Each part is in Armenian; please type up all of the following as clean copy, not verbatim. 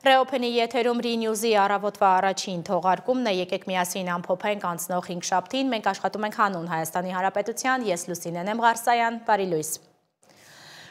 Ռեոփենի եթերում Ռինյուզի առավոտվա առաջին թողարկումն է, եկեք միասին ամփոփենք անցնող 5 շաբթին, մենք աշխատում ենք հանուն Հայաստանի Հանրապետության, ես Լուսինեն եմ Ղարսայան, բարի լույս։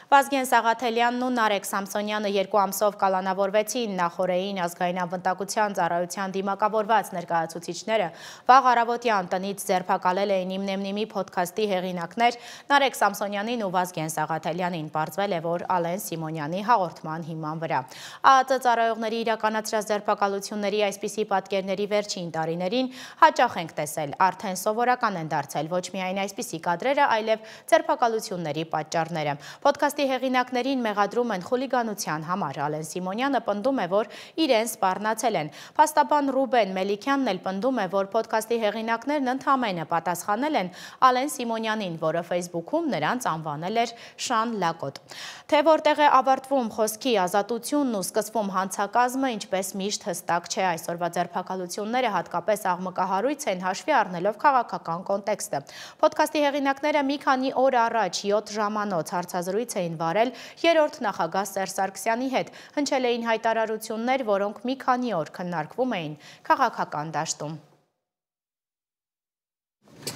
Վազգեն Սաղաթելյանն ու Նարեկ Սամսոնյանը 2 ամսով կալանավորվեցին նախօրեին ազգային անվտանգության ծառայության դիմակավորված ներկայացուցիչները վաղ առավոտյան տնից ձերբակալել էին Իմնեմնիմի փոդքասթի հեղինակներ Նարեկ Սամսոնյանին ու Վազգեն Սաղաթելյանին, պարզվել է, որ Ալեն Սիմոնյանի հաղորդման հիման վրա։ ԱԱԾ ծառայողների իրականացրած ձերբակալությունների այսպիսի պատկերների վերջին տարիներին հաճախ ենք տեսել, արդեն սովորական են դարձել ոչ միայն այսպիսի կադրերը, այլև ձերբակալությունների պատճառները։ Փոդքասթի հեղինակներին մեղադրում են խուլիգանության համար։ Ալեն Սիմոնյանը պնդում է, որ իրեն սպառնացել են։ Փաստաբան Ռուբեն Մելիքյանն էլ պնդում է, որ փոդքասթի հեղինակներն ընդհանրապես պատասխանել են Ալեն Սիմոնյանին, որը Facebook-ում նրանց անվանել էր Շան Լակոտ։ Թե որտեղ է ավարտվում խոսքի ազատությունն ու սկսվում հանցակազմը, ինչպես միշտ հստակ չէ։ Այսօրվա ձերբակալությունները հատկապես աղմկահարույց են, հաշվի առնելով քաղաքական կոնտեքստը։ Փոդքասթի հեղինակները մի քանի օր առաջ 7 ժամանոց հարցազրույց էին վարել երրորդ նախագահ Սերժ Սարգսյանի հետ, հնչել էին հայտարարություններ, որոնք մի քանի օր քննարկվում էին քաղաքական դաշտում։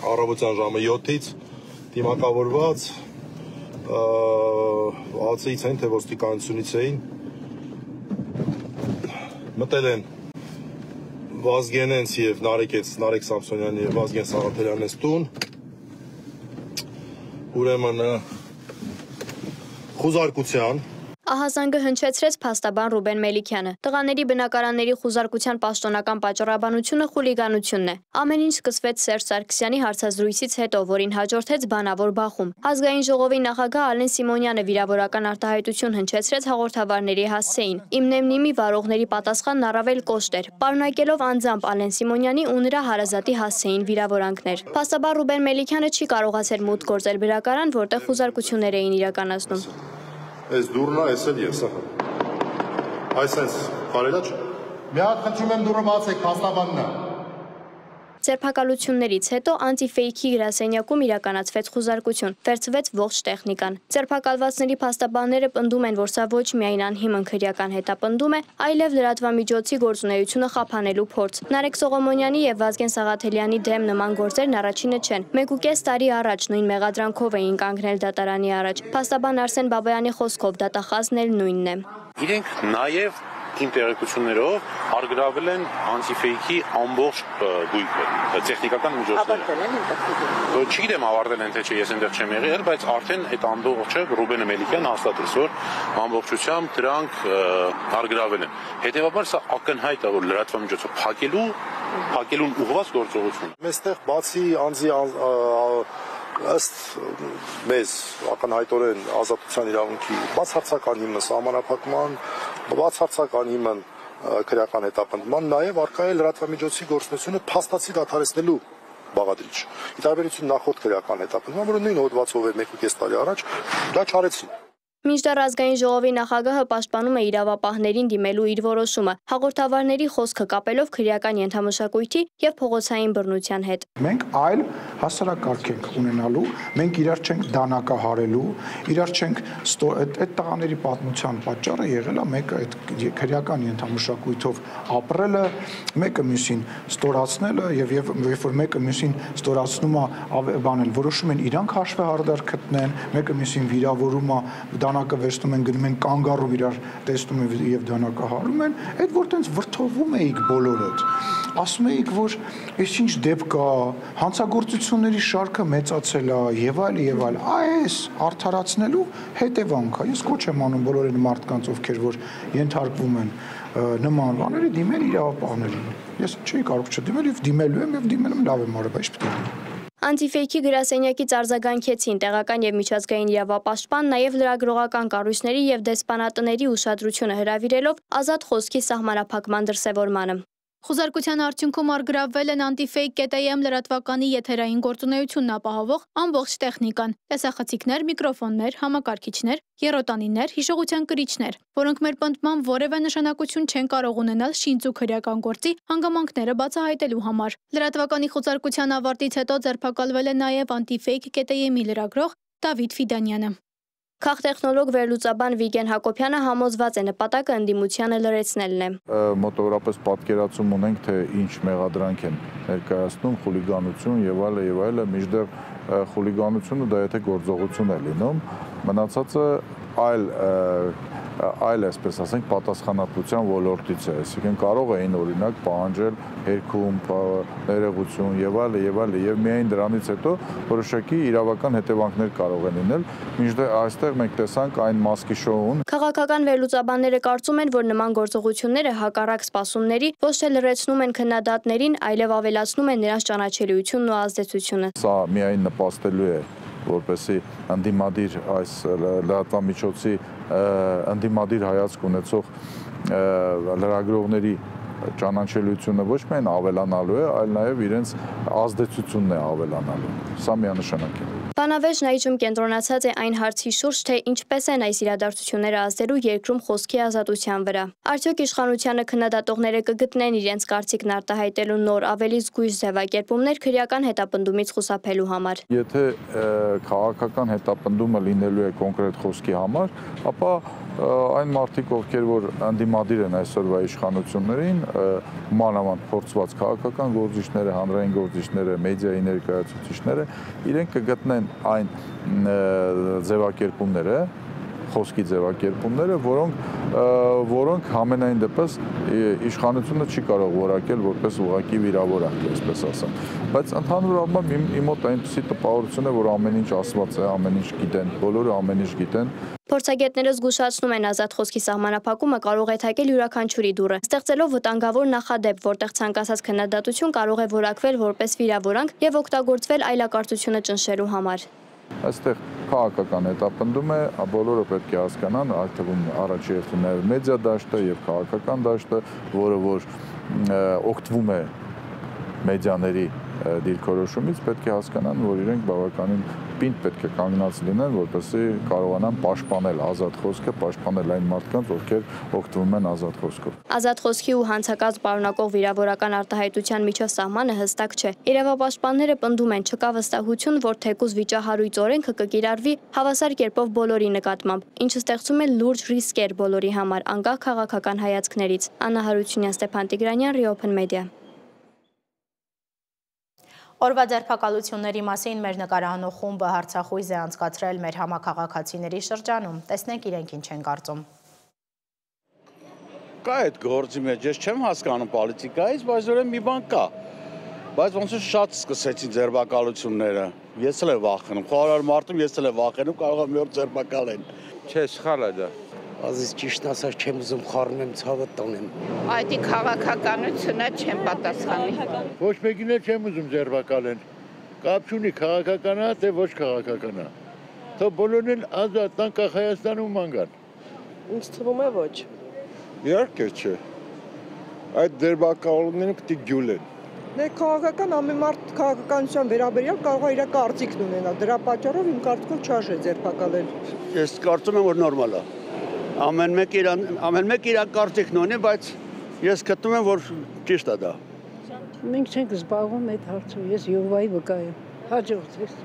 Առավոտյան ժամը 7-ից դիմակավորված ԱԱԾ-ից են, թե ոստիկանությունից էին, մտել են Վազգենենց և Նարեկ Սամսոնյանի և Վազգեն Սաղաթելյանենց տուն, ուրեմն խուզարկության Ահազանգը հնչեցրեց փաստաբան Ռուբեն Մելիքյանը։ Տղաների բնակարանների խուզարկության պաշտոնական պատճառաբանությունը խուլիգանությունն է։ Ամեն ինչ սկսվեց Սերժ Սարգսյանի հարցազրույցից հետո, որին հաջորդեց բանավոր բախում։ Ազգային ժողովի նախագահ Ալեն Սիմոնյանը վիրավորական արտահայտություն հնչեցրեց հաղորդավարների հասցեին։ Իմնեմնիմի վարողների պատասխանն առավել կոշտ էր, պարունակելով անձամբ Ալեն Սիմոնյանի ու նրա հարազատի հասցեին վիրավորանքներ։ Փաստաբան Ռուբեն Մելիքյանը չի կարողացել մուտք գործել բնակարան, որտեղ խուզարկություններ էին իրականացնում։ Այս դուրնա, այս էլ ես, այսպես, կարելա չէ։ Մի հատ խնդրում եմ դուրը բացեք, փաստաբանն է։ Ձերբակալություններից հետո անտիֆեյքի գրասենյակում իրականացվեց խուզարկություն, վերցվեց ողջ տեխնիկան։ Ձերբակալվածների փաստաբանները պնդում են, որ սա ոչ միայն անհիմն քրեական հետապնդում է, այլև լրատվամիջոցի գործունեությունը խափանելու փորձ։ Նարեկ Սողոմոնյանի եւ Վազգեն Սաղաթելյանի դեմ նման գործերն առաջինը չեն։ 1.5 տարի առաջ նույն մեղադրանքով էին կանգնել դատարանի առաջ։ Փաստաբան Արսեն Բաբայանի խոսքով դատախազն էլ նույնն է։ Իրենք նաեւ իմ տեղեկություններով արգրավել են անտիֆեյքի ամբողջ գույքը, տեխնիկական միջոցները։ Չգիտեմ ավարտել են թե չէ, ես այնտեղ չեմ եղել, բայց արդեն այդ ամբողջը Ռուբեն Մելիքյանը հաստատեց, որ ամբողջությամբ դրանք արգրավել են։ Հետևաբար սա ակնհայտ է, որ լրատվամիջոցը փակելուն ուղղված գործողություն։ Մեստեղ բացի անձի ըստ մեզ ակնհայտորեն ազատության իրավունքի բացարձակ անհիմն սահմանափակման, բացարձակ անհիմն քրեական հետապնդման, նաև առկա է լրատվամիջոցի գործունեությունը փաստացի դադարեցնելու բաղադրիչ։ Ի տարբերություն նախորդ քրեական հետապնդման, որը նույն հոդվածով էր 1.5 տարի առաջ, դա չարեցին։ Մինչդեռ ազգային ժողովի նախագահը պաշտպանում է իրավապահներին դիմելու իր որոշումը, հաղորդավարների խոսքը կապելով քրեական ենթամշակույթի եւ փողոցային բռնության հետ։ Մենք այլ հասարակարգ ենք ունենալու, մենք իրար չենք դանակահարելու, իրար չենք այդ տղաների պատմության պատճառը եղել է մեկը այդ քրեական ենթամշակույթով ապրելը, մեկը մյուսին ստորացնելը եւ երբ որ մեկը մյուսին ստորացնում է բանել, որոշում են իրանք հաշվեհարդար գտնեն, մեկը մյուսին վիրավորում է, դանակը վերցնում են, գնում են կանգառով իրար տեսնում են եւ դանակահարում են, այդ որ տենց վրթովում էիք բոլորդ։ Ասում էիք, որ այսինչ դեպք կա, հանցագործությունների շարքը մեծացել է եւ այլ, այս արդարացնելու հետևանք է։ Ես կոչ եմ անում բոլոր այն մարդկանց, ովքեր որ ենթարկվում են նման բաների, դիմել իրավապահներին։ Ես չի կարող չդիմել եւ դիմելու եմ եւ դիմել եմ լավ եմ արել, բայց պետք է։ Անտիֆեյքի գրասենյակից արձագանքեցին տեղական եւ միջազգային իրավապաշտպան, նաեւ լրագրողական կառույցների եւ դեսպանատների ուշադրությունը հրավիրելով ազատ խոսքի սահմանափակման դրսևորմանը։ Խուզարկության արդյունքում արգրավվել են antifake.am լրատվականի եթերային գործունեությունն ապահովող ամբողջ տեխնիկան, տեսախցիկներ, միկրոֆոններ, համակարգիչներ, եռոտանիներ, հիշողության կրիչներ, որոնք մեր պնդման որևէ նշանակություն չեն կարող ունենալ շինծու քրեական գործի հանգամանքները բացահայտելու համար։ Լրատվականի խուզարկության ավարտից հետո ձերբակալվել է նաև antifake.am-ի լրագրող Դավիթ Ֆիդանյանը։ Քաղտեխնոլոգ վերլուծաբան Վիգեն Հակոբյանը համոզված է նպատակը ընդդիմությանը լրացնելն է։ Մոտավորապես պատկերացում ունենք, թե ինչ մեղադրանք են ներկայացնում, խուլիգանություն եւ այլը, մինչդեռ խուլիգանությունը դա եթե գործողություն է լինում, մնացածը այլ այսպես ասենք պատասխանատվության ոլորտից է, այսինքն կարող էին օրինակ պահանջել հերքում, ներողություն եւ այլը եւ միայն դրանից հետո որոշակի իրավական հետևանքներ կարող են լինել, մինչդեռ այստեղ մենք տեսանք այն մասկի շոուն։ Քաղաքական վերլուծաբանները կարծում են, որ նման գործողությունները հակառակ սպասումների ոչ թե լրացնում են քննադատներին, այլև ավելացնում են նրանց ճանաչելիությունն ու ազդեցությունը։ Սա միայն նպաստելու է որպեսզի ընդդիմադիր այս լրատվամիջոցի ընդդիմադիր հայացք ունեցող լրագրողների ճանաչելիությունը ոչ միայն ավելանալու է, այլ նաև իրենց ազդեցությունն է ավելանալու։ Սա միանշանակ է։ Բանավեճն այժմ կենտրոնացած է այն հարցի շուրջ, թե ինչպես են այս իրադարձությունները ազդելու երկրում խոսքի ազատության վրա։ Արդյոք իշխանությանը քննադատողները կգտնեն իրենց կարծիքն արտահայտելու նոր ավելի զգույշ ձևակերպումներ քրեական հետապնդումից խուսափելու համար։ Եթե քաղաքական հետապնդումը լինելու է կոնկրետ խոսքի համար, ապա այն մարդիկ, ովքեր որ ընդդիմադիր են այսօրվա իշխանություններին, մանավանդ փորձված քաղաքական գործիչները, հանրային գործիչները, մեդիայի ներկայացուցիչները, իրենք կգտնեն այն ձևակերպումները, խոսքի ձևակերպումները, որոնք համենայն դեպս իշխանությունը չի կարող որակել որպես ուղղակի վիրավորանք, այսպես ասեմ։ Բայց ընդհանուր առմամբ իմ մոտ այնպիսի տպավորություն է, որ ամեն ինչ ասված է, ամեն ինչ գիտեն, բոլորը ամեն ինչ գիտեն։ Փորձագետները զգուշացնում են ազատ խոսքի սահմանափակումը կարող է թակել յուրաքանչյուրի դուռը, ստեղծելով վտանգավոր նախադեպ, որտեղ ցանկացած քննադատություն կարող է որակվել որպես վիրավորանք եւ օգտագործվել այլակարծությունը ճնշելու համար։ Այստեղ քաղաքական հետապնդում է, բոլորը պետք է հասկանան, այդ թվում առաջի հերթին նաև մեդիա դաշտը եւ քաղաքական դաշտը, որը որ օգտվում է մեդիաների դիրքորոշումից, պետք է հասկանան, որ իրենք բավականին պինդ պետք է կանգնած լինեն, որպեսզի կարողանան պաշտպանել ազատ խոսքը, պաշտպանել այն մարդկանց, ովքեր օգտվում են ազատ խոսքով։ Ազատ խոսքի ու հանցակաց պարունակող վիրավորական արտահայտության միջև սահմանը հստակ չէ։ Իրավապաշտպանները պնդում են, չկա վստահություն, որ թեկուզ վիճահարույց օրենքը կկիրառվի հավասար կերպով բոլորի նկատմամբ, ինչը ստեղծում է լուրջ ռիսկեր բոլորի համար, անկախ քաղաքական հայացքներից։ Աննա Հարությունյան, Ստեփան Տիգրանյան, Reopen Media։ Օրվա ձերբակալությունների մասին մեր նկարահանող խումբը հարցախույզ է անցկացրել մեր համաքաղաքացիների շրջանում։ Տեսնենք իրենք ինչ են կարծում։ Կա այդ գործի մեջ, ես չեմ հասկանում պոլիտիկայից, բայց ուրեմն մի բան կա։ Բայց ոնց որ շատ սկսեցին ձերբակալությունները։ Ես էլ եմ վախենում, խորհրդար մարդում ես էլ եմ վախենում, կարող եմ մի օր ձերբակալեն։ Չէ, սխալ է դա։ Ազից ճիշտ ասած չեմ ուզում խառնեմ ցավը տանեմ։ Այդ քաղաքականությունը չեմ պատասխանի։ Ոչ մեկին էլ չեմ ուզում ձերբակալեն։ Կապ չունի քաղաքական է, թե ոչ քաղաքական է։ Թող բոլորն էլ ազատ տան կախ Հայաստանում ման գան։ Ինձ թվում է ոչ։ Իհարկե չէ։ Այդ ձերբակալումները պետք է գյուլեն։ Դե քաղաքական ամեն մարդ քաղաքականության վերաբերյալ կարող է իր կարծիքն ունենալ։ Դրա պատճառով իմ կարծիքով չարժե ձերբակալել։ Ես կարծում եմ, որ նորմալ է։ Ամեն մեկ իր կարծիքն ունի, բայց ես գտնում եմ, որ ճիշտ է դա։ Մենք չենք զբաղվում այդ հարցով, ես Եհովայի վկա եմ։ Հաջողվեց։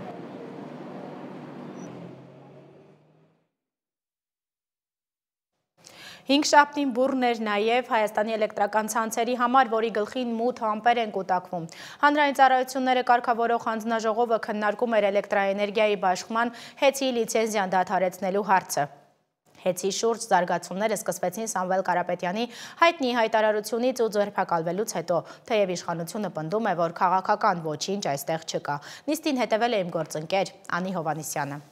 Հինգշաբթին բուռն էր նաև Հայաստանի էլեկտրական ցանցերի համար, որի գլխին մութ ամպեր են կուտակվում։ Հանրային ծառայությունները կարգավորող հանձնաժողովը քննարկում էր էլեկտրաէներգիայի բաշխման հեծի լիցենզիան դադարեցնելու հարցը։ Հեծի շուրջ զարգացումները սկսվեցին Սամվել Կարապետյանի հայտնի հայտարարությունից ու ձերբակալվելուց հետո, թեև իշխանությունը պնդում է, որ քաղաքական ոչինչ այստեղ չկա։ Նիստին հետևել է իմ գործընկեր Անի Հովանիսյանը։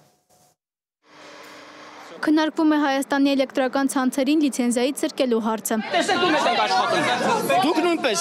Քննարկվում է Հայաստանի էլեկտրական ցանցերին լիցենզիայի ցրկելու հարցը։ Տեսեք ում եք աշխատում։ Դուք նույնպես։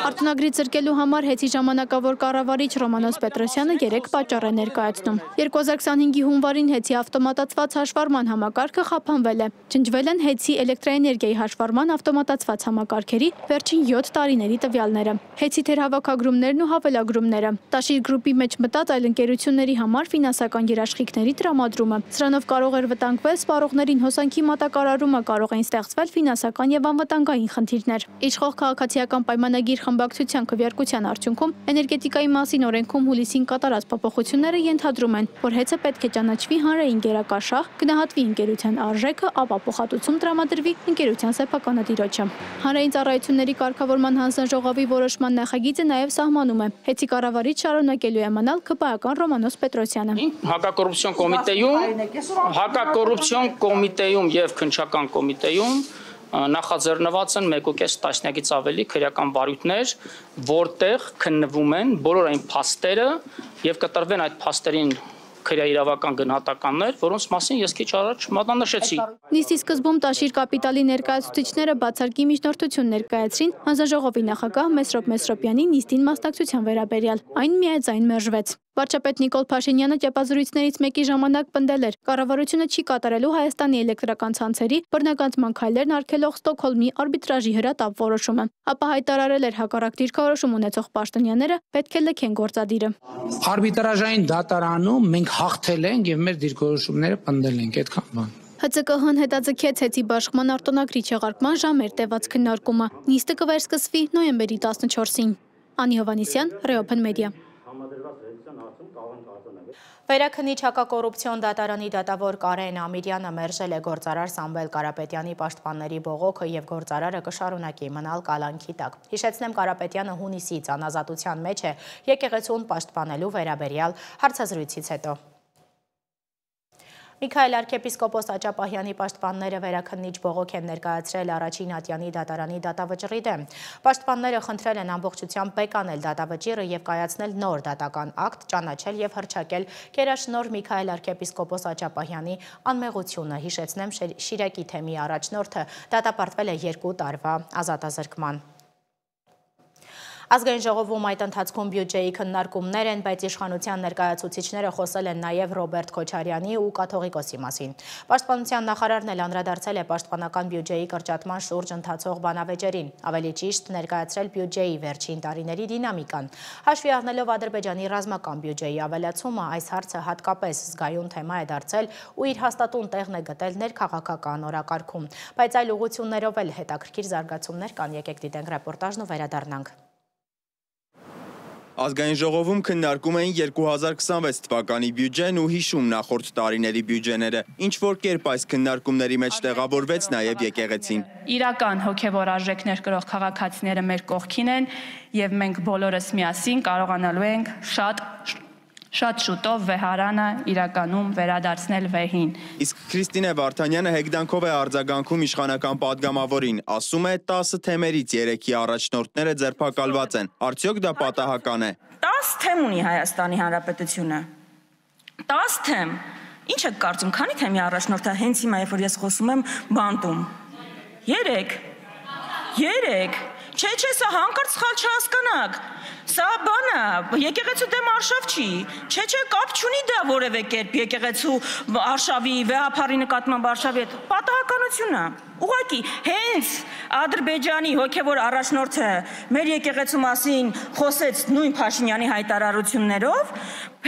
Արտոնագրի ցրկելու համար հեծի ժամանակավոր կառավարիչ Ռոմանոս Պետրոսյանը 3 պատճառ է ներկայացնում։ 2025-ի հունվարին հեծի ավտոմատացված հաշվառման համակարգը խափանվել է։ Ջնջվել են հեծի էլեկտրաէներգիայի հաշվառման ավտոմատացված համակարգերի վերջին 7 տարիների տվյալները։ Հեծի թերհավաքագրումներն ու հավելագրումները։ Տաշիր գրուպի մեջ մտած այլ ընկերությունների համար ֆինանսական երաշխիքների տրամադրումը։ Սրանով կարող կարող էր վտանգվել, սպառողներին հոսանքի մատակարարումը, կարող էին ստեղծվել ֆինանսական եւ անվտանգային խնդիրներ։ Իշխող քաղաքացիական պայմանագիր խմբակցության քվեարկության արդյունքում էներգետիկայի մասին օրենքում հուլիսին կատարած փոփոխությունները ենթադրում են, որ հեծը պետք է ճանաչվի հանրային գերակաշահ, գնահատվի ընկերության արժեքը, ապա փոխհատուցում տրամադրվի ընկերության սեփականատիրոջը։ Հանրային ծառայությունների կարգավորման հանձնաժողովի որոշման նախագիծը նաև սահմանում է. Հեծի կառավարիչ շարունակելու է մնալ ԿՊԱ-ական Ռոմանոս Պետրոսյանը։ Հակակոռուպցիոն կոմիտեում եւ քննչական կոմիտեում նախաձեռնված են 1.5 տասնյակից ավելի քրեական վարույթներ, որտեղ քննվում են բոլոր այն փաստերը եւ կտրվեն այդ փաստերին քրեաիրավական գնահատականներ, որոնց մասին ես քիչ առաջ մատնանշեցի։ Նիստի սկզբում Տաշիր կապիտալի ներկայացուցիչները բացարկի միջնորդություն ներկայացրին հանձնաժողովի նախագահ Մեսրոպ Մեսրոպյանի նիստին մասնակցության վերաբերյալ։ Այն միաձայն մերժվեց։ Վարչապետ Նիկոլ Փաշինյանը ճեպազրույցներից մեկի ժամանակ պնդել էր. կառավարությունը չի կատարելու Հայաստանի էլեկտրական ցանցերի բռնագանձման քայլերն արգելող Ստոկհոլմի արբիտրաժի հրատապ որոշումը։ Ապա հայտարարել էր հակառակ դիրքորոշում ունեցող պաշտոնյաները պետք է լքեն գործադիրը։ Արբիտրաժային դատարանում մենք հաղթել ենք եւ մեր դիրքորոշումները պնդել ենք, այդքան բան։ ՀՑԿՀ-ն հետաձգեց հեծի բաշխման արտոնագրի չեղարկման ժամեր տևած քննարկումը։ Նիստը կվերսկսվի նոյեմբերի 14-ին։ Անի Հովանեսյան, Ռեոփեն մեդիա։ Վերաքննիչ հակակոռուպցիոն դատարանի դատավոր Կարեն Ամիրյանը մերժել է գործարար Սամվել Կարապետյանի պաշտպանների բողոքը եւ գործարարը կշարունակի մնալ կալանքի տակ։ Հիշեցնեմ, Կարապետյանը հունիսից անազատության մեջ է եկեղեցուն պաշտպանելու վերաբերյալ հարցազրույցից հետո։ Միքայել arczepiskopos Աճապահյանի պաշտպանները վերաքննիչ բողոք են ներկայացրել առաջին ատյանի դատարանի դատավճռի դեմ։ Պաշտպանները խնդրել են ամբողջությամբ բեկանել դատավճիռը եւ կայացնել նոր դատական ակտ, ճանաչել եւ հռչակել գերաշնորհ Միքայել arczepiskopos Աճապահյանի անմեղությունը։ Հիշեցնեմ, Շիրակի թեմի առաջնորդը դատապարտվել է 2 տարվա ազատազրկման։ Ազգային ժողովում այդ ընթացքում բյուջեի քննարկումներ են, բայց իշխանության ներկայացուցիչները խոսել են նաև Ռոբերտ Քոչարյանի ու Կաթողիկոսի մասին։ Պաշտպանության նախարարն էլ անդրադարձել է պաշտպանական բյուջեի կրճատման շուրջ ընթացող բանավեճերին, ավելի ճիշտ ներկայացրել բյուջեի վերջին տարիների դինամիկան։ Հաշվի առնելով Ադրբեջանի ռազմական բյուջեի ավելացումը, այս հարցը հատկապես զգայուն թեմա է դարձել ու իր հաստատուն տեղն է գտել ներքաղաքական օրակարգում, բայց այլ ուղղություններով էլ հետաքրքիր զարգացումներ կան, եկեք դիտենք ռեպորտաժն ու վերադառնանք։ Ազգային ժողովում քննարկում էին 2026 թվականի բյուջեն ու հիշում նախորդ տարիների բյուջեները, ինչ որ կերպ այս քննարկումների մեջ տեղավորվեց նաև եկեղեցին։ Իրական հոգևոր արժեքներ կրող քաղաքացիները մեր կողքին են եւ մենք բոլորս միասին կարողանալու ենք շատ շուտով վեհարանը իրականում վերադարձնել վեհին։ Իսկ Քրիստինե Վարդանյանը հեգդանքով է արձագանքում իշխանական падգամավորին, ասում է 10 թեմերից 3-ի առաջնորդները ձերբակալված են։ Արդյոք դա պատահական է։ 10 թեմ ունի Հայաստանի Հանրապետությունը։ 10 թեմ։ Ինչ եք կարծում, քանի թեմի առաջնորդը հենց հիմա, երբ որ ես խոսում եմ, բանտում։ 3։ Չէ, սա հանկարծ սխալ չհասկանաք։ Սա բան է, եկեղեցու դեմ արշավ չի։ Չէ, կապ չունի դա որևէ կերպ եկեղեցու արշավի, վեհափառի նկատմամբ արշավի հետ։ Պատահականություն է։ Ուղղակի հենց Ադրբեջանի հոգևոր առաջնորդը մեր եկեղեցու մասին խոսեց նույն Փաշինյանի հայտարարություններով,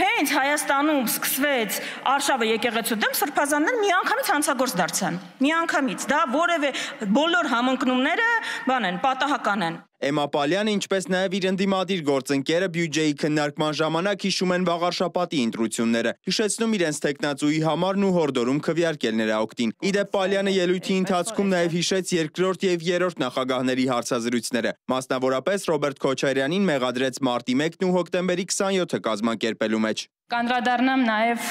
հենց Հայաստանում սկսվեց արշավը եկեղեցու դեմ, սրբազաններ միանգամից հանցագործ դարձան։ Միանգամից։ Դա որևէ բոլոր համընկնումները բան են, պատահական են։ Էմմա Պալյանը, ինչպես նաև իր ընդդիմադիր գործընկերը բյուջեի քննարկման ժամանակ հիշում են վաղարշապատի ընտրությունները, հիշեցնում իրենց թեկնածուի համարն ու հորդորում քվեարկել նրա օգտին։ Իդեպ Պալյանը ելույթի ընթացքում նաև հիշեց 2-րդ եւ 3-րդ նախագահների հարցազրույցները։ Մասնավորապես Ռոբերտ Քոչարյանին մեղադրեց մարտի 1-ն ու հոկտեմբերի 27-ը կազմակերպելու մեջ։ Կանդրադառնամ նաև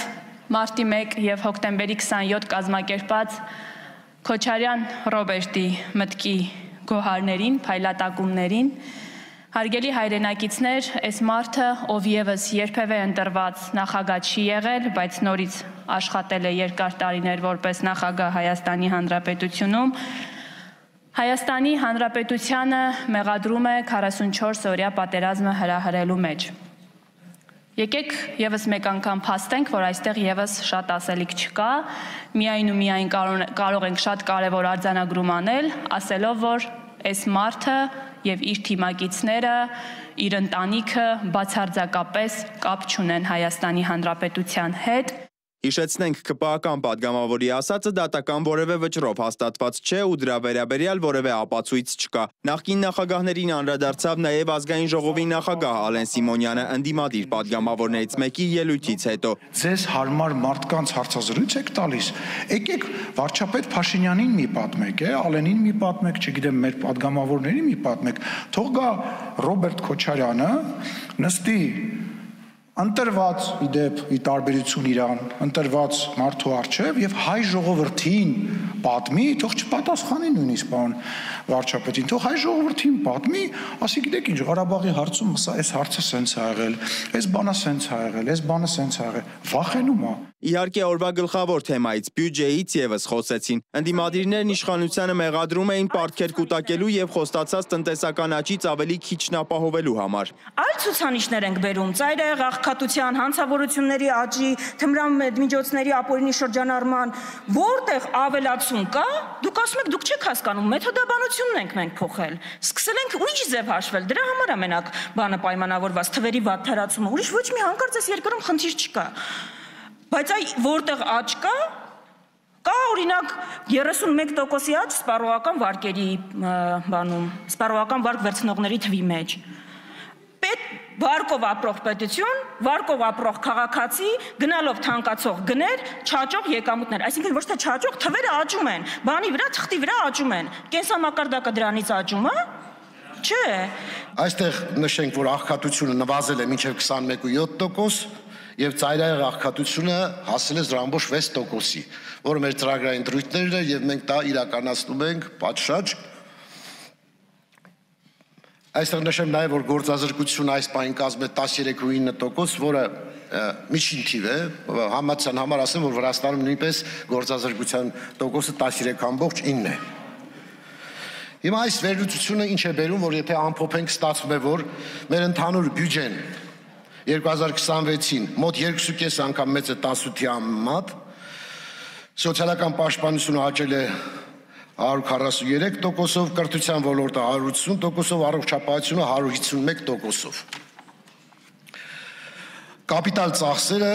մարտի 1 եւ հոկտեմբերի 27 կազմակերպած Քոչարյան Ռոբերտի մտքի գոհարներին, փայլատակումներին, հարգելի հայրենակիցներ, այս մարդը, ով եւս երբևէ ընտրված նախագահ չի եղել, բայց նորից աշխատել է երկար տարիներ որպես նախագահ Հայաստանի Հանրապետությունում, Հայաստանի Հանրապետությանը մեղադրում է 44 օրյա պատերազմը հրահրելու մեջ։ Եկեք եւս մեկ անգամ փաստենք, որ այստեղ եւս շատ ասելիք չկա, միայն ու միայն կարող ենք շատ կարևոր արձանագրում անել, ասելով, որ այս մարդը եւ իր թիմակիցները, իր ընտանիքը բացարձակապես կապ չունեն Հայաստանի Հանրապետության հետ։ Հիշեցնենք, ԿՊԱ-ական պատգամավորի ասածը դատական որևէ վճռով հաստատված չէ ու դրա վերաբերյալ որևէ ապացույց չկա։ Նախկին նախագահներին անդրադարձավ նաև ազգային ժողովի նախագահ Ալեն Սիմոնյանը ընդդիմադիր պատգամավորներից մեկի ելույթից հետո։ Ձեզ հարմար մարդկանց հարցազրույց եք տալիս։ Եկեք վարչապետ Փաշինյանին մի պատմեք, Ալենին մի պատմեք, չգիտեմ, մեր պատգամավորներին մի պատմեք։ Թող գա Ռոբերտ Քոչարյանը, նստի ընտրված իդեպ ի տարբերություն իրան, ընտրված մարդու առջև եւ հայ ժողովրդին պատմի, թող չպատասխանի նույնիսկ պարոն վարչապետին, թող հայ ժողովրդին պատմի, ասի գիտեք ինչ, Ղարաբաղի հարցում այս հարցը սենց ա եղել, այս բանը սենց ա եղել, այս բանը սենց ա եղել, վախենում ա։ Իհարկե օրվա գլխավոր թեմայից բյուջեից եւս խոսեցին։ Ընդդիմադիրներն իշխանությանը մեղադրում էին պարտքեր կուտակելու եւ խոստացած տնտեսական աճից ավելի քիչն ապահովելու համար։ Այլ ցուցանիշներ ենք բերում՝ ծայրահեղ աղքատության, հանցավորությունների աճի, թմրամիջոցների ապօրինի շրջանառման, որտեղ ավելացում կա, դուք ասում եք, դուք չեք հասկանում, մեթոդաբանությունն ենք մենք փոխել։ Սկսել ենք ուրիշ ձև հաշվել, դրա համար է մենակ բանը պայմանավորված, թվերի վատթարացումը, ուրիշ ոչ մի հանկարծ այս երկրում խնդիր չկա։ Բայց այ որտեղ աճ կա օրինակ 31%-ի աճ սպառողական վարկերի բանում, սպառողական վարկ վերցնողների թվի մեջ։ Վարկով ապրող պետություն, վարկով ապրող քաղաքացի, գնալով թանկացող գներ, չաճող եկամուտներ, այսինքն ոչ թե չաճող, թվերը աճում են, բանի վրա, թղթի վրա աճում են, կենսամակարդակը դրանից աճում է, չէ։ Այստեղ նշենք, որ աղքատությունը նվազել է մինչև 21.7%, եւ ծայրահեղ աղքատությունը հասել է 0.6%-ի, որը մեր ծրագրային դրույթներն է եւ մենք դա իրականացնում ենք պատշաճ։ Այստեղ նշեմ նաեւ, որ գործազրկությունը այս պահին կազմում է 13.9%, որը միջին թիվ է, համացան համար ասեմ, որ Վրաստանում նույնպես գործազրկության տոկոսը 13.9 է։ Հիմա այս վերլուծությունը ինչ է բերում, որ եթե ամփոփենք, ստացվում է, որ մեր ընդհանուր բյուջեն 2026-ին մոտ 2.5 անգամ մեծ է 18-ի համեմատ, սոցիալական պաշտպանությունը աճել է 143%-ով, կրթության ոլորտը 180%-ով, առողջապահությունը 151%-ով։ Կապիտալ ծախսերը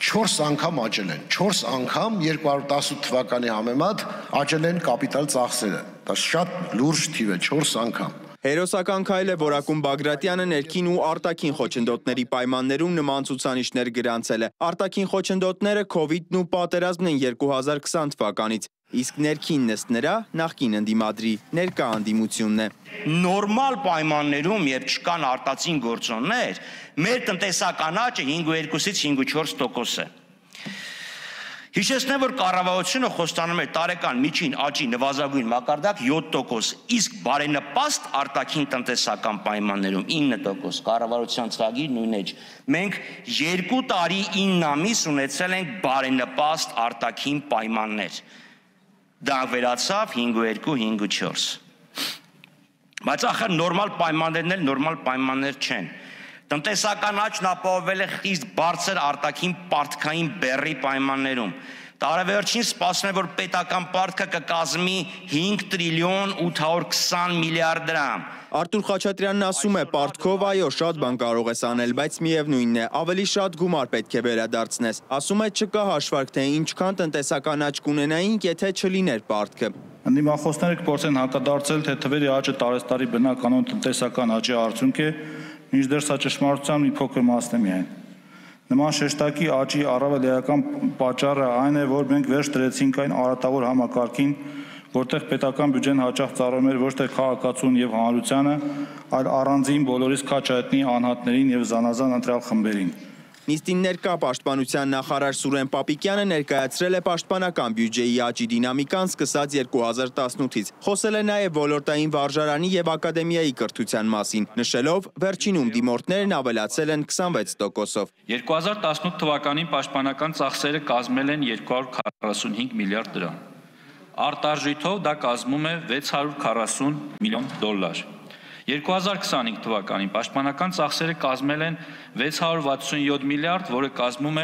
4 անգամ աճել են, 4 անգամ 2018 թվականի համեմատ աճել են կապիտալ ծախսերը, դա շատ լուրջ թիվ է, 4 անգամ։ Հերոսական քայլ է, որ Ակում Բագրատյանը ներքին ու արտաքին խոչընդոտների պայմաններում նման ցուցանիշներ գրանցել է։ Արտաքին խոչընդոտները COVID-ն ու պատերազմն են 2020 թվականից, իսկ ներքինն ըստ նրա նախկին ընդդիմադրի ներկա ընդդիմությունն է։ Նորմալ պայմաններում, երբ չկան արտածին գործոններ, մեր տնտեսական աճը 5.2-ից 5.4% է։ Հիշեցնեմ, որ կառավարությունը խոստանում է տարեկան միջին աճի նվազագույն մակարդակ 7%, իսկ բարենպաստ արտաքին տնտեսական պայմաններում 9%, կառավարության ծրագիր նույնն է։ Մենք 2 տարի 9 ամիս ունեցել ենք բարենպաստ արտաքին պայմաններ։ Դա վերացավ 5.2-5.4։ Բայց ախր նորմալ պայմաններն էլ նորմալ պայմաններ չեն։ Տնտեսական աճն ապահովել է խիստ բարձր արտաքին պարտքային բեռի պայմաններում։ Տարեվերջին սպասվում է, որ պետական պարտքը կկազմի 5 տրիլիոն 820 միլիարդ դրամ։ Արտուր Խաչատրյանն ասում է, պարտքով այո, շատ բան կարող ես անել, բայց միևնույնն է, ավելի շատ գումար պետք է վերադարձնես։ Ասում է, չկա հաշվարկ, թե ինչքան տնտեսական աճ կունենայինք, եթե չլիներ պարտքը։ Ընդդիմախոսները կփորձեն հակադարձել, թե թվերի աճը տարեստարի բնականon տնտեսական աճի արդյունք է, մինչդեռ սա ճշմարտության մի փոքր մասն է միայն։ Նման շեշտակի աճի առավել էական պատճառը այն է, որ մենք վերջ դրեցինք այն արատավոր համակարգին, որտեղ պետական բյուջեն հաճախ ծառայում էր ոչ թե քաղաքացուն եւ հանրությանը, այլ առանձին բոլորիս քաջ հայտնի անհատներին եւ զանազան ընտրյալ խմբերին։ Նիստին ներկա պաշտպանության նախարար Սուրեն Պապիկյանը ներկայացրել է պաշտպանական բյուջեի աճի դինամիկան սկսած 2018-ից։ Խոսել է նաև ոլորտային վարժարանի եւ ակադեմիայի կրթության մասին, նշելով վերջինում դիմորդներն ավելացել են 26%-ով։ 2018 թվականին պաշտպանական ծախսերը կազմել են 245 միլիարդ դրամ։ Արտարժույթով դա կազմում է 640 միլիոն դոլար։ 2025 թվականին պաշտպանական ծախսերը կազմել են 667 միլիարդ, որը կազմում է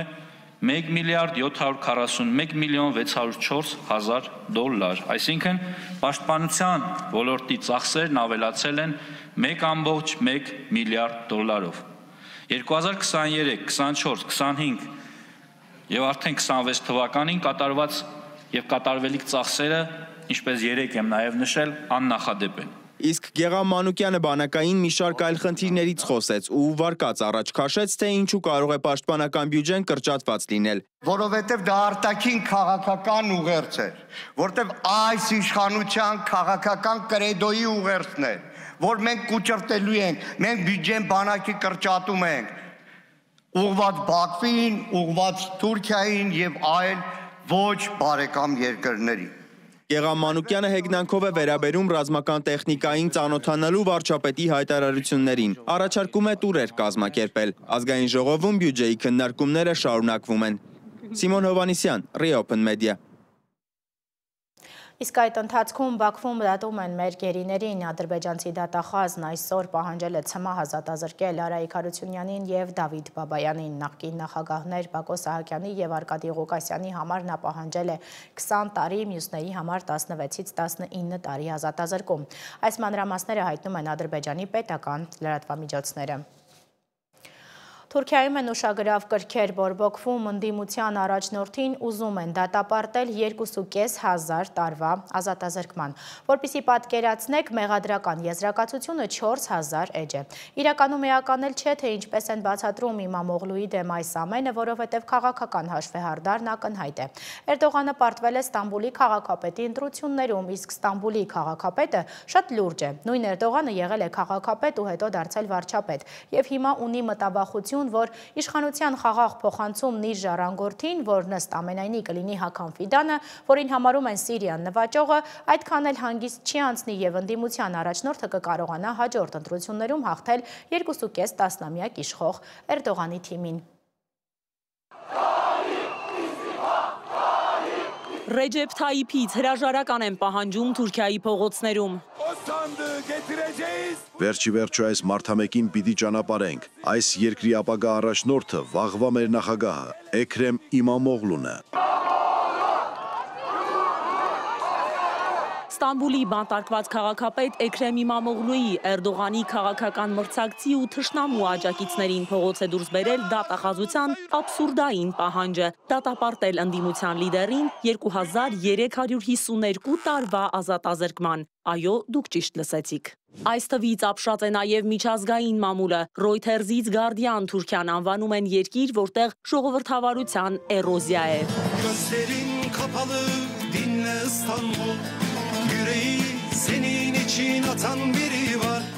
1 միլիարդ 741 միլիոն 604 հազար դոլար, այսինքն պաշտպանության ոլորտի ծախսերն ավելացել են 1.1 միլիարդ դոլարով։ 2023, 24, 25 եւ արդեն 26 թվականին կատարված եւ կատարվելիք ծախսերը, ինչպես երեք եմ նաեւ նշել, աննախադեպ են։ Իսկ Գեղամ Մանուկյանը բանակային մի շարք այլ խնդիրներից խոսեց ու վարկած առաջ քաշեց, թե ինչու կարող է պաշտպանական բյուջեն կրճատված լինել։ Որովհետև դա արտաքին քաղաքական ուղերձ էր, որտեղ այս իշխանության քաղաքական կրեդոյի ուղերձն էր, որ մենք կուճրտելու ենք, մենք բյուջեն բանակի կրճատում ենք, ուղղված Բաքվին, ուղղված Թուրքիային եւ այլ ոչ բարեկամ երկրների։ Գեղամ Մանուկյանը հեգնանքով է վերաբերում ռազմական տեխնիկային ծանոթանալու վարչապետի հայտարարություններին։ Առաջարկում է տուրեր կազմակերպել։ Ազգային ժողովում բյուջեի քննարկումները շարունակվում են։ Սիմոն Հովանիսյան, Reopen Media։ Իսկ այդ ընթացքում Բաքվում դատում են մեր գերիներին ադրբեջանցի դատախազն այսօր պահանջել է ՑՄ ազատազրկել Արայիկ Հարությունյանին եւ Դավիթ Բաբայանին, նախկին նախագահներ Բակո Սահակյանի եւ Արկադի Ղուկասյանի համար նա պահանջել է 20 տարի, մյուսների համար 16-ից 19 տարի ազատազրկում։ Այս մանրամասները հայտնում են Ադրբեջանի պետական լրատվամիջոցները։ Թուրքիայում են ուշագրավ կրքեր բորբոքվում ընդդիմության առաջնորդին ուզում են դատապարտել 2500 տարվա ազատազրկման։ Որպեսզի պատկերացնեք, մեղադրական եզրակացությունը 4000 էջ է։ Իրականում էականել չէ, թե ինչպես են բացատրում Իմամօղլուի դեմ այս ամենը, որովհետև քաղաքական հաշվեհարդարն ակնհայտ է։ Էրդողանը պարտվել է Ստամբուլի քաղաքապետի ընտրություններում, իսկ Ստամբուլի քաղաքապետը շատ լուրջ է։ Նույն Էրդողանը եղել է քաղաքապետ ու հետո դարձել վարչապետ եւ հիմա ունի մտավախություն, որ իշխանության խաղաղ փոխանցումն իր ժառանգորդին, որ նստ ամենայնի կլինի Հական Ֆիդանը, որին համարում են Սիրիան նվաճողը, այդքան էլ հանգիստ չի անցնի եւ ընդդիմության առաջնորդը կկարողանա հաջորդ ընտրություններում հաղթել 2.5 տասնամյակ իշխող Էրդողանի թիմին։ Ռեջեփ Թայիփից հրաժարական են պահանջում Թուրքիայի փողոցներում։ Վերջի վերջո այս մարդամեկին պիտի ճանապարհենք։ Այս երկրի ապագա առաջնորդը վաղվա մեր նախագահը Էքրեմ Իմամօղլուն է։ Ստամբուլի բանտարկված քաղաքապետ Էքրեմ Իմամօղլուի Էրդողանի քաղաքական մրցակցի ու թշնամու աջակիցներին փողոց է դուրս բերել դատախազության абսուրդային պահանջը դատապարտել ընդդիմության լիդերին 2352 տարվա ազատազրկման։ Այո, դուք ճիշտ լսեցիք։ Այս թվից ապշած է նաև միջազգային մամուլը։ Reuters-ից Guardian Թուրքիան անվանում են երկիր, որտեղ ժողովրդավարության էրոզիա է։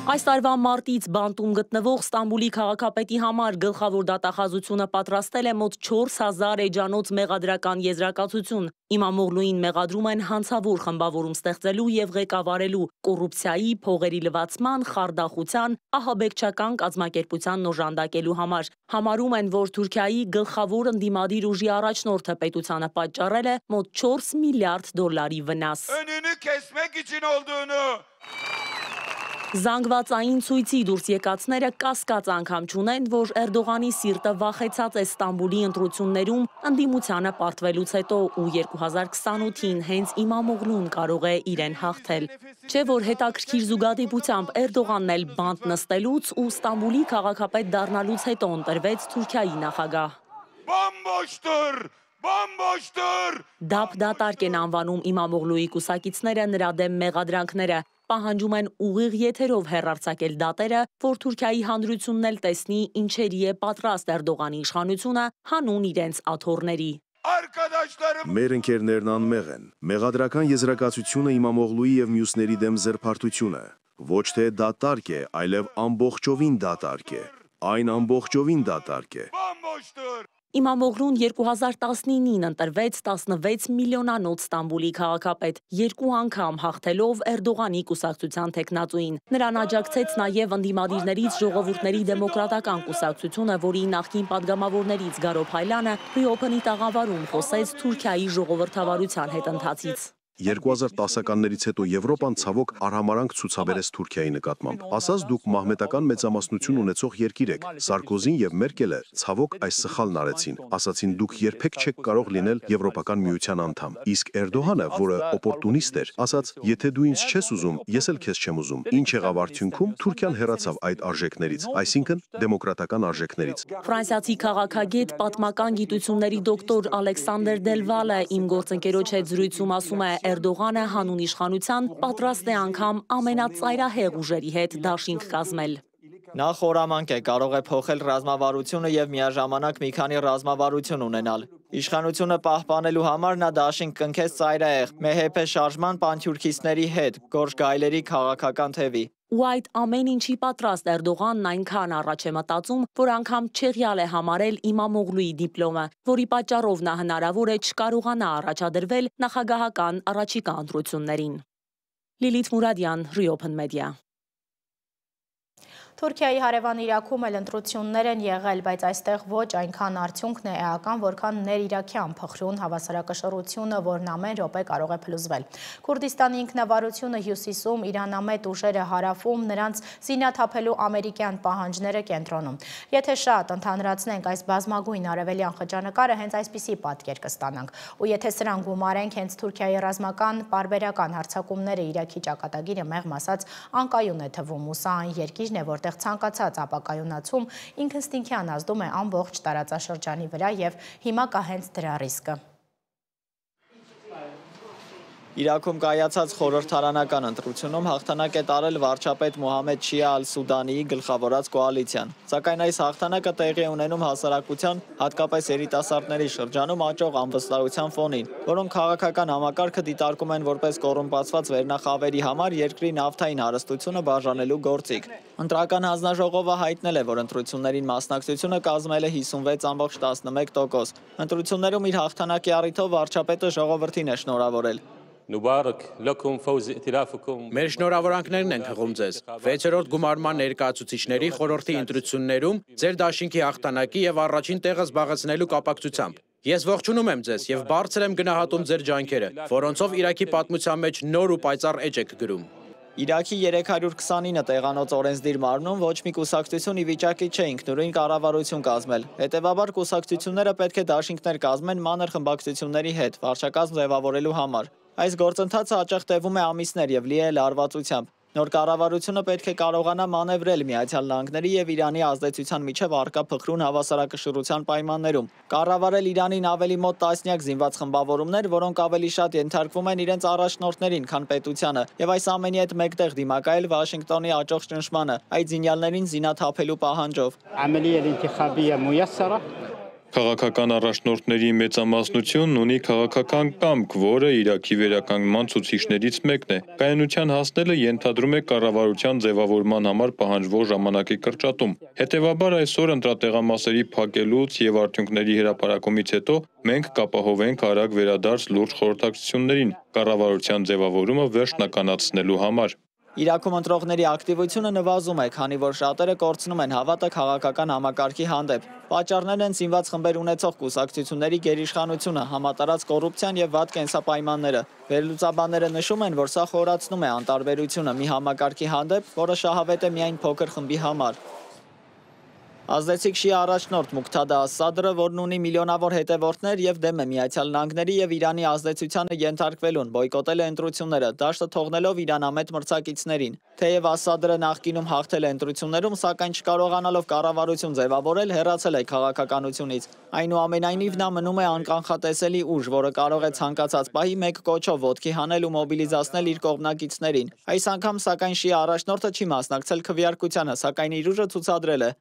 Այս տարվա մարտից բանտում գտնվող Ստամբուլի քաղաքապետի համար գլխավոր դատախազությունը պատրաստել է մոտ 4000 էջանոց մեղադրական եզրակացություն։ Իմամօղլուին մեղադրում են հանցավոր խմբավորում ստեղծելու եւ ղեկավարելու, կոռուպցիայի, փողերի լվացման, խարդախության, ահաբեկչական կազմակերպության օժանդակելու համար։ Համարում են, որ Թուրքիայի գլխավոր ընդդիմադիր ուժի առաջնորդը պետությանը պատճառել է մոտ 4 միլիարդ դոլարի վնաս։ Զանգվածային ցույցի դուրս եկածները կասկած անգամ չունեն, որ Էրդողանի սիրտը վախեցած է Ստամբուլի ընտրություններում ընդդիմությանը պարտվելուց հետո ու 2028-ին հենց Իմամօղլուն կարող է իրեն հաղթել։ Չէ որ հետաքրքիր զուգադիպությամբ Էրդողանն էլ բանտ նստելուց ու Ստամբուլի քաղաքապետ դառնալուց հետո ընտրվեց Թուրքիայի նախագահ։ Դափ-դատարկ են անվանում Իմամօղլուի կուսակիցները նրա դեմ մեղադրանքները, պահանջում են ուղիղ եթերով հեռարձակել դատերը, որ Թուրքիայի հանրությունն էլ տեսնի ինչերի է պատրաստ Էրդողանի իշխանությունը հանուն իրենց աթոռների։ Մեր ընկերներն անմեղ են։ Մեղադրական եզրակացությունը Իմամօղլուի եւ մյուսների դեմ զրփարտություն է։ Ոչ թե դատարկ է, այլև ամբողջովին դատարկ է։ Այն ամբողջովին դատարկ է։ Իմամօղլուն 2019-ին ընտրվեց 16 միլիոնանոց Ստամբուլի քաղաքապետ, 2 անգամ հաղթելով Էրդողանի կուսակցության թեկնածուին։ Նրան աջակցեց նաև ընդդիմադիրներից Ժողովուրդների դեմոկրատական կուսակցությունը, որի նախկին падգամավորներից Գարո Փայլյանը Reopen-ի տաղավարում խոսեց Թուրքիայի ժողովրդավարության հետընթացից։ 2010-ականներից հետո Եվրոպան ցավոք արհամարանք ցուցաբերեց Թուրքիայի նկատմամբ։ Ասաց դուք մահմետական մեծամասնություն ունեցող երկիր եք։ Սարկոզին եւ Մերկելը ցավոք այս սխալն արեցին։ Ասացին դուք երբեք չեք կարող լինել Եվրոպական միության անդամ։ Իսկ Էրդողանը, որը օպորտունիստ էր, ասաց, եթե դու ինձ չես ուզում, ես էլ քեզ չեմ ուզում։ Ինչ եղավ արդյունքում Թուրքիան հեռացավ այդ արժեքներից, այսինքն դեմոկրատական արժեքներից։ Ֆրանսիացի քաղաքագետ, պատմական գիտությունների դոկտոր Ալեքսանդր Դելվալը իմ գործընկերոջ հետ զրույցում ասում է, Էրդողանը հանուն իշխանության պատրաստ է անգամ ամենածայրահեղ ուժերի հետ դաշինք կազմել։ Նա խորամանկ է, կարող է փոխել ռազմավարությունը եւ միաժամանակ մի քանի ռազմավարություն ունենալ։ Իշխանությունը պահպանելու համար նա դաշինք կնքեց ծայրահեղ ՄՀՊ շարժման պանթյուրքիստների հետ, Գորժ Գայլերի քաղաքական թևի։ Ու այդ ամեն ինչի պատրաստ Էրդողանն այնքան առաջ է մտածում, որ անգամ չեղյալ է համարել Իմամօղլուի դիպլոմը, որի պատճառով նա հնարավոր է չկարողանա առաջադրվել նախագահական առաջիկա ընտրություններին։ Լիլիթ Մուրադյան, Reopen Media։ Թուրքիայի հարևան Իրաքում էլ ընտրություններ են եղել, բայց այստեղ ոչ այնքան արդյունքն է էական, որքան ներիրաքյան փխրուն հավասարակշռությունը, որն ամեն րոպե կարող է փլուզվել։ Քուրդիստանի ինքնավարությունը հյուսիսում, իրանամետ ուժերը հարավում, նրանց զինաթափելու ամերիկյան պահանջները կենտրոնում։ Եթե շատ ընդհանրացնենք այս բազմագույն արևելյան խճանկարը, հենց այսպիսի պատկեր կստանանք։ Ու եթե սրան գումարենք հենց Թուրքիայի ռազմական պարբերական հարձակումները Իրաքի ճակատագիրը մեղմ ասած անկայուն է թվում, ու սա այն երկիրն է, որտեղ ցանկացած ապակայունացում ինքնստինքյան ազդում է ամբողջ տարածաշրջանի վրա եւ հիմա կա հենց դրա ռիսկը։ Իրաքում կայացած խորհրդարանական ընտրությունում հաղթանակ է տարել վարչապետ Մոհամեդ Շիա ալ-Սուդանիի գլխավորած կոալիցիան։ Սակայն այս հաղթանակը տեղի է ունենում հասարակության, հատկապես երիտասարդների շրջանում աճող անվստահության ֆոնին, որոնք քաղաքական համակարգը դիտարկում են որպես կոռումպացված վերնախավերի համար երկրի նավթային հարստությունը բաժանելու գործիք։ Ընտրական հանձնաժողովը հայտնել է, որ ընտրություններին մասնակցությունը կազմել է 56.11%։ Ընտրություններում իր հաղթանակի առիթով վարչապետը ժողովրդին է շնորհավորել։ Մեր շնորհավորանքներն ենք հղում ձեզ։ 6-րդ գումարման ներկայացուցիչների խորհրդի ընտրություններում ձեր դաշինքի հաղթանակի եւ առաջին տեղը զբաղեցնելու կապակցությամբ։ Ես ողջունում եմ ձեզ եւ բարձր եմ գնահատում ձեր ջանքերը, որոնցով Իրաքի պատմության մեջ նոր ու պայծառ էջ եք գրում։ Իրաքի 329 տեղանոց օրենսդիր մարմնում ոչ մի կուսակցություն ի վիճակի չէ ինքնուրույն կառավարություն կազմել։ Հետևաբար կուսակցությունները պետք է դաշինքներ կազմեն մանր խմբակցությունների հետ վարչակազմ ձևավորելու համար։ Այս գործընթացը հաճախ տևում է ամիսներ եւ լի է լարվածությամբ։ Նոր կառավարությունը պետք է կարողանա մանևրել Միացյալ Նահանգների եւ Իրանի ազդեցության միջև առկա փխրուն հավասարակշռության պայմաններում, կառավարել Իրանին ավելի մոտ տասնյակ զինված խմբավորումներ, որոնք ավելի շատ ենթարկվում են իրենց առաջնորդներին, քան պետությանը, եւ այս ամենի հետ մեկտեղ դիմակայել Վաշինգտոնի աճող ճնշմանը, այդ զինյալներին զինաթափելու պահանջով։ Քաղաքական առաջնորդների մեծամասնությունն ունի քաղաքական կամք, որը Իրաքի վերականգնման ցուցիչներից մեկն է։ Կայունության հասնելը ենթադրում է կառավարության ձևավորման համար պահանջվող ժամանակի կրճատում։ Հետևաբար այսօր ընտրատեղամասերի փակելուց եւ արդյունքների հրապարակումից հետո մենք կապահովենք արագ վերադարձ լուրջ խորհրդակցություններին կառավարության ձևավորումը վերջնականացնելու համար։ Իրաքում ընտրողների ակտիվությունը նվազում է, քանի որ շատերը կորցնում են հավատը քաղաքական համակարգի հանդեպ։ Պատճառներն են զինված խմբեր ունեցող կուսակցությունների գերիշխանությունը, համատարած կոռուպցիան եւ վատ կենսապայմանները։ Վերլուծաբանները նշում են, որ սա խորացնում է անտարբերությունը մի համակարգի հանդեպ, որը շահավետ է միայն փոքր խմբի համար։ Ազդեցիկ շիա առաջնորդ Մուկթադա Աս-Սադրը, որն ունի միլիոնավոր հետևորդներ եւ դեմ է Միացյալ Նահանգների եւ Իրանի ազդեցությանը ենթարկվելուն, բոյկոտել է ընտրությունները, դաշտը թողնելով իրանամետ մրցակիցներին։ Թեև Աս-Սադրը նախկինում հաղթել է ընտրություններում, սակայն չկարողանալով կառավարություն ձևավորել, հեռացել է քաղաքականությունից։ Այնուամենայնիվ նա մնում է անկանխատեսելի ուժ, որը կարող է ցանկացած պահի մեկ կոչով ոտքի հանել ու մոբիլիզացնել իր կողմնակիցներին։ Այս անգամ սակայն շիա առաջնորդը չի մասնակցել քվեարկությանը, սակայն իր ուժը ցուցադրել է։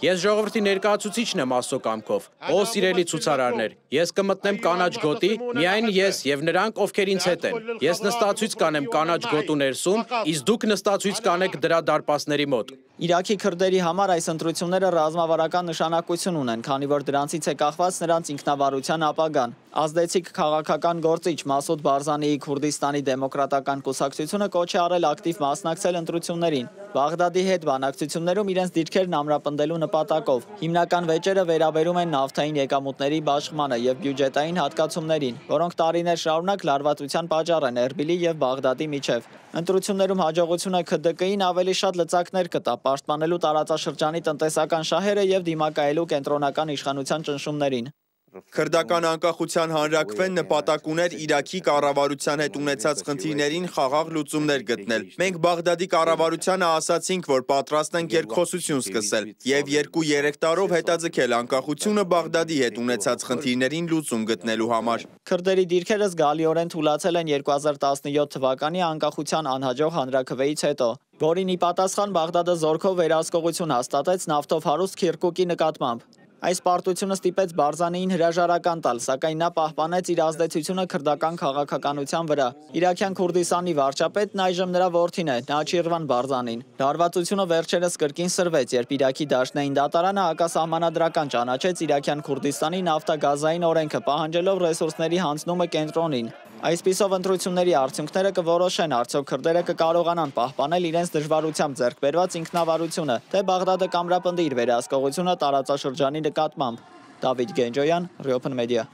Ես ժողովրդի ներկայացուցիչն եմ Աստծո կամքով։ Ո սիրելի ցուցարարներ, ես կմտնեմ կանաչ գոտի, միայն ես եւ նրանք, ովքեր ինձ հետ են։ Ես նստացույց կանեմ կանաչ գոտու ներսում, իսկ դուք նստացույց կանեք դրա դարպասների մոտ։ Իրաքի քրդերի համար այս ընտրությունները ռազմավարական նշանակություն ունեն, քանի որ դրանցից է կախված նրանց ինքնավարության ապագան։ Ազդեցիկ քաղաքական գործիչ Մասուդ Բարզանիի Քուրդիստանի դեմոկրատական կուսակցությունը կոչ է արել ակտիվ մասնակցել ընտրություններին։ Բաղդադի հետ բանակցություններում իրենց դիրքերն ամրապնդելու նպատակով։ Հիմնական վեճերը վերաբերում են նավթային եկամուտների բաշխմանը եւ բյուջետային հատկացումներին, որոնք տարիներ շարունակ լարվածության պատճառ են Էրբիլի եւ Բաղդադի միջև։ Ընտրություններում հաջողությունը ՔԴԿ-ին ավելի շատ լծակներ կտա, պաշտպանելու տարածաշրջանի տնտեսական շահերը եւ դիմակայելու կենտրոնական իշխանության ճնշումներին։ Քրդական անկախության հանրաքվեն նպատակ ուներ Իրաքի կառավարության հետ ունեցած խնդիրներին խաղաղ լուծումներ գտնել։ Մենք Բաղդադի կառավարությանը ասացինք, որ պատրաստ ենք երկխոսություն սկսել եւ 2-3 տարով հետաձգել անկախությունը Բաղդադի հետ ունեցած խնդիրներին լուծում գտնելու համար։ Քրդերի դիրքերը զգալիորեն թուլացել են 2017 թվականի անկախության անհաջող հանրաքվեից հետո, որին ի պատասխան Բաղդադը զորքով վերահսկողություն հաստատեց նավթով հարուստ Քիրկուկի նկատմամբ։ Այս պարտությունը ստիպեց Բարզանիին հրաժարական տալ, սակայն նա պահպանեց իր ազդեցությունը քրդական քաղաքականության վրա։ Իրաքյան Քուրդիստանի վարչապետն այժմ նրա որդին է, Նաչիրվան Բարզանին։ Լարվածությունը վերջերս կրկին սրվեց, երբ Իրաքի դաշնային դատարանը հակասահմանադրական ճանաչեց Իրաքյան Քուրդիստանի նավթագազային օրենքը, պահանջելով ռեսուրսների հանձնումը կենտրոնին։ Այսպիսով ընտրությունների արդյունքները կորոշեն, արդյոք քրդերը կկարողանան պահպանել իրենց դժվարությամբ ձեռք բերված ինքնավարությունը, թե Բաղդադը կամրապնդի իր վերահսկողությունը տարածաշրջանի նկատմամբ։ Դավիթ Գենջոյան, Ռիոփն մեդիա։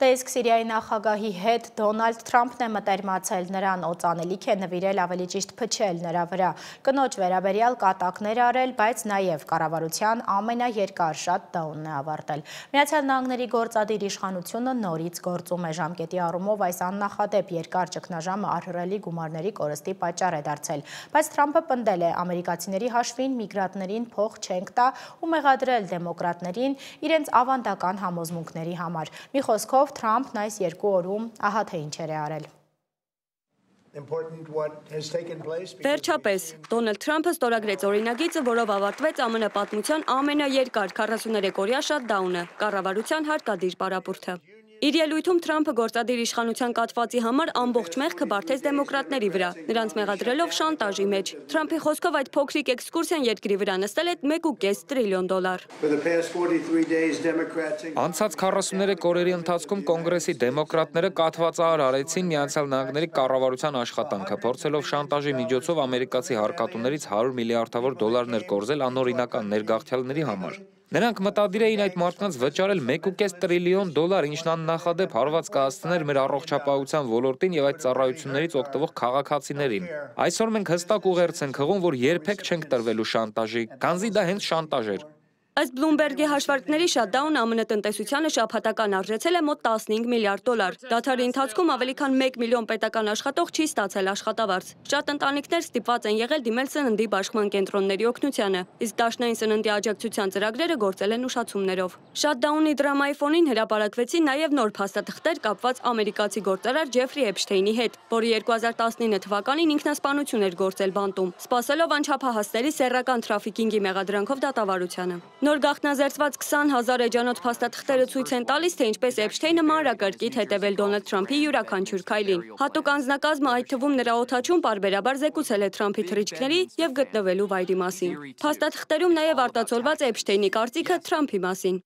Դե իսկ Սիրիայի նախագահի հետ Դոնալդ Թրամփն է մտերմացել, նրան օծանելիք է նվիրել, ավելի ճիշտ փչել նրա վրա, կնոջ վերաբերյալ կատակներ արել, բայց նաև կառավարության ամենաերկար շաթդաունն է ավարտել։ Միացյալ Նահանգների գործադիր իշխանությունը նորից գործում է, ժամկետի առումով այս աննախադեպ երկար ճգնաժամը ահռելի գումարների կորստի պատճառ է դարձել, բայց Թրամփը պնդել է ամերիկացիների հաշվին միգրանտներին փող չենք տա ու մեղադրել դեմոկրատներին իրենց ավանդական համոզմունքների համար։ Մի խոսքով Թրամփն այս 2 օրում ահա թե ինչեր է արել։ Վերջապես, Դոնալդ Թրամփը ստորագրեց օրինագիծը, որով ավարտվեց ԱՄՆ պատմության ամենաերկար 43-օրյա շաթդաունը, կառավարության հարկադիր պարապուրդը։ Իր ելույթում Թրամփը գործադիր իշխանության կաթվածի համար ամբողջ մեղքը բարդեց դեմոկրատների վրա, նրանց մեղադրելով շանտաժի մեջ։ Թրամփի խոսքով այդ փոքրիկ էքսկուրսիան երկրի վրա նստել է $1.5 տրիլիոն։ Անցած 43 օրերի ընթացքում կոնգրեսի դեմոկրատները կաթվածահար արեցին Միացյալ Նահանգների կառավարության աշխատանքը, փորձելով շանտաժի միջոցով ամերիկացի հարկատուներից $100 միլիարդավոր կորզել անօրինական ներգաղթյալների համար։ Նրանք մտադիր էին այդ մարդկանց վճարել $1.5 տրիլիոն, ինչն աննախադեպ հարված կհասցներ մեր առողջապահության ոլորտին եւ այդ ծառայություններից օգտվող քաղաքացիներին։ Այսօր մենք հստակ ուղերձ ենք հղում, որ երբեք չենք տրվելու շանտաժի, քանզի դա հենց շանտաժ էր։ Ըստ Բլումբերգի հաշվարկների շաթդաունը ԱՄՆ տնտեսությանը շաբաթական արժեցել է մոտ $15 միլիարդ։ Դադարի ընթացքում ավելի քան 1 միլիոն պետական աշխատող չի ստացել աշխատավարձ։ Շատ ընտանիքներ ստիպված են եղել դիմել սննդի բաշխման կենտրոնների օգնությանը, իսկ դաշնային սննդի աջակցության ծրագրերը գործել են ուշացումներով։ Շաթդաունի դրամայի ֆոնին հրապարակվեցին նաև նոր փաստաթղթեր կապված ամերիկացի գործարար Ջեֆրի Էփշթեյնի հետ, որը 2019 թվականին ինքնասպանություն էր գործել բանտում, սպասելով անչափահասների սեռական թրաֆիքինգի մեղադրանքով դատավարությանը։ Նոր գաղտնազերծված 20,000 էջանոց փաստաթղթերը ցույց են տալիս, թե ինչպես Էփշթեյնը մանրակրկիտ հետևել Դոնալդ Թրամփի յուրաքանչյուր քայլին։ Հատուկ անձնակազմը, այդ թվում նրա օդաչուն, պարբերաբար զեկուցել է Թրամփի թռիչքների եւ գտնվելու վայրի մասին։ Փաստաթղթերում նաև արտացոլված է Էփշթեյնի կարծիքը Թրամփի մասին։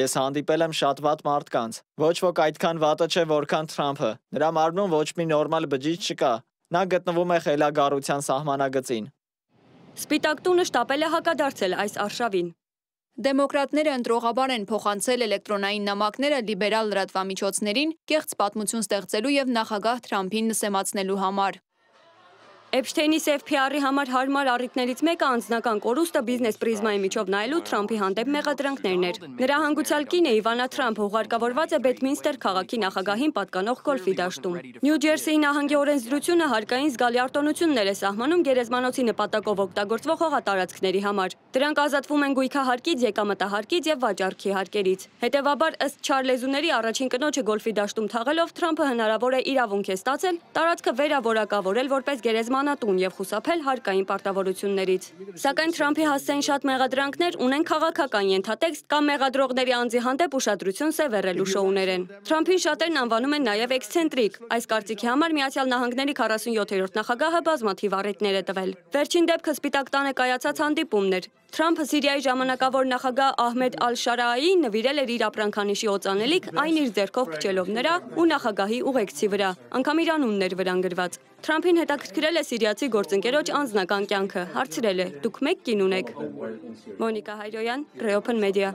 Ես հանդիպել եմ շատ վատ մարդկանց։ Ոչ ոք այդքան վատը չէ, որքան Թրամփը։ Նրա մարմնում ոչ մի նորմալ բջիջ չկա։ Նա գտնվում է խելագարության սահմանագծին։ Սպիտակ տունը շտապել է հակադարձել այս արշավին։ Դեմոկրատները ընտրողաբար են փոխանցել էլեկտրոնային նամակները լիբերալ լրատվամիջոցներին կեղծ պատմություն ստեղծելու եւ նախագահ Թրամփին նսեմացնելու համար։ Էփշթեյնի սև PR-ի համար հարմար առիթներից մեկը անձնական կորուստը բիզնես պրիզմայի միջով նայելու Թրամփի հանդեպ մեղադրանքներն էր։ Նրա հանգուցյալ կինը Իվանա Թրամփը ուղարկավորված է Բեդմինստեր քաղաքի նախագահին պատկանող գոլֆի դաշտում։ Նյու Ջերսիի նահանգի օրենսդրությունը հարկային զգալի արտոնություններ է սահմանում գերեզմանոցի նպատակով օգտագործվող հողատարածքների համար։ Դրանք ազատվում են գույքահարկից, եկամտահարկից եւ վաճառքի հարկերից։ Հետևաբար, ըստ չարլեզուների առաջին կնոջը գոլֆի դաշտում թաղելով Թրամփը հնարավոր է իրավունք է ստացել տարածքը վերավորակավորել որպես գերեզմանատուն եւ խուսափել հարկային պարտավորություններից։ Սակայն Թրամփի հասցեին շատ մեղադրանքներ ունեն քաղաքական ենթատեքստ կամ մեղադրողների անձի հանդեպ ուշադրություն սևեռելու շոուներ են։ Թրամփին շատերն անվանում են նաեւ էքսցենտրիկ։ Այս կարծիքի համար Միացյալ Նահանգների 47-րդ նախագահը բազմաթիվ առիթներ է տվել։ Վերջին դեպքը Սպիտակ տանը կայացած հանդիպումն էր։ Թրամփը Սիրիայի ժամանակավոր նախագահ Ահմեդ Ալ-Շարայի նվիրել էր իր ապրանքանիշի օծանելիք, այն իր ձեռքով փչելով նրա ու նախագահի ուղեկցի վրա, անգամ իր անունն էր վրան գրված։ Թրամփին հետաքրքրել է սիրիացի գործընկերոջ անձնական կյանքը, հարցրել է՝ դուք մեկ կին ունեք։ Մոնիկա Հայրոյան, Reopen Media։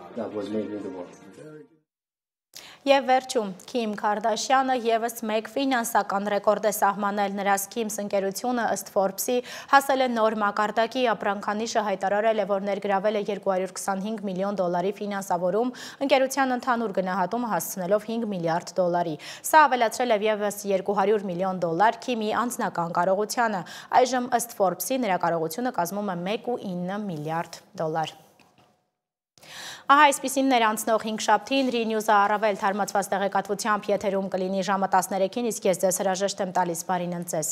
Եվ վերջում, Քիմ Քարդաշյանը ևս մեկ ֆինանսական ռեկորդ է սահմանել, նրա Skims ընկերությունը ըստ Forbes-ի հասել է նոր մակարդակի, ապրանքանիշը հայտարարել է, որ ներգրավել է $225 միլիոն ֆինանսավորում, ընկերության ընդհանուր գնահատումը հասցնելով $5 միլիարդ։ Սա ավելացրել է ևս $200 միլիոն Քիմի անձնական կարողությանը, այժմ ըստ Forbes-ի նրա կարողությունը կազմում է $1.9 միլիարդ։ Ահա այսպիսին անցնող հինգշաբթին Renews-ը առավել թարմացված տեղեկատվությամբ եթերում կլինի ժամը 13-ին, իսկ ես ձեզ հրաժեշտ եմ տալիս, բարին ընդ ձեզ։